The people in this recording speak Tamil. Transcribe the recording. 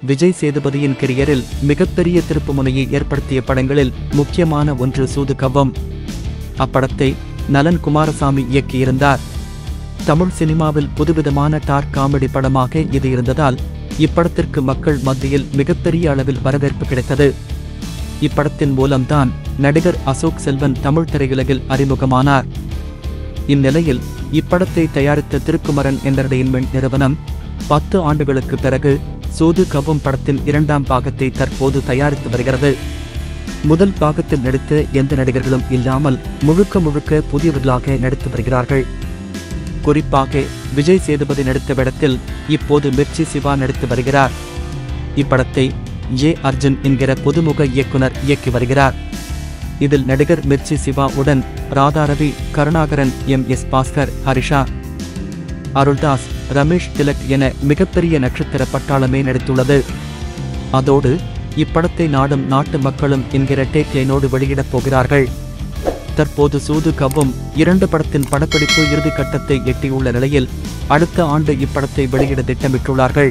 விஜய் சேதுபதியின் கெரியரில் மிகப்பெரிய திருப்புமுனையை ஏற்படுத்திய படங்களில் முக்கியமான ஒன்று சூதுகவ்வம். அப்படத்தை நலன் குமாரசாமி இயக்கியிருந்தார். தமிழ் சினிமாவில் புதுவிதமான டார்க் காமெடி படமாக இது இருந்ததால் இப்படத்திற்கு மக்கள் மத்தியில் மிகப்பெரிய அளவில் வரவேற்பு கிடைத்தது. இப்படத்தின் மூலம்தான் நடிகர் அசோக் செல்வன் தமிழ் திரையுலகில் அறிமுகமானார். இந்நிலையில் இப்படத்தை தயாரித்த திருக்குமரன் என்டர்டெயின்மெண்ட் நிறுவனம் 10 ஆண்டுகளுக்கு பிறகு சூதுகவ்வம் படத்தின் 2ஆம் பாகத்தை தற்போது தயாரித்து வருகிறது. முதல் பாகத்தில் நடித்த எந்த நடிகர்களும் இல்லாமல் முழுக்க புதியவர்களாக நடித்து வருகிறார்கள். குறிப்பாக விஜய் சேதுபதி நடித்த படத்தில் இப்போது மிர்ச்சி சிவா நடித்து வருகிறார். இப்படத்தை ஏ. அர்ஜுன் என்கிற புதுமுக இயக்குனர் இயக்கி வருகிறார். இதில் நடிகர் மிர்ச்சி சிவா உடன் ராதாரவி, கருணாகரன், எம்.எஸ். பாஸ்கர், ஹரிஷா, அருள்தாஸ், ரமேஷ் திலக் என மிகப்பெரிய நட்சத்திர பட்டாளமே நடித்துள்ளது. அதோடு இப்படத்தை நாடும் நாட்டு மக்களும் என்கிற டேக்லைனோடு வெளியிடப் போகிறார்கள். தற்போது சூதுகவ்வம் 2 படத்தின் படப்பிடிப்பு இறுதிக்கட்டத்தை எட்டியுள்ள நிலையில் அடுத்த ஆண்டு இப்படத்தை வெளியிட திட்டமிட்டுள்ளார்கள்.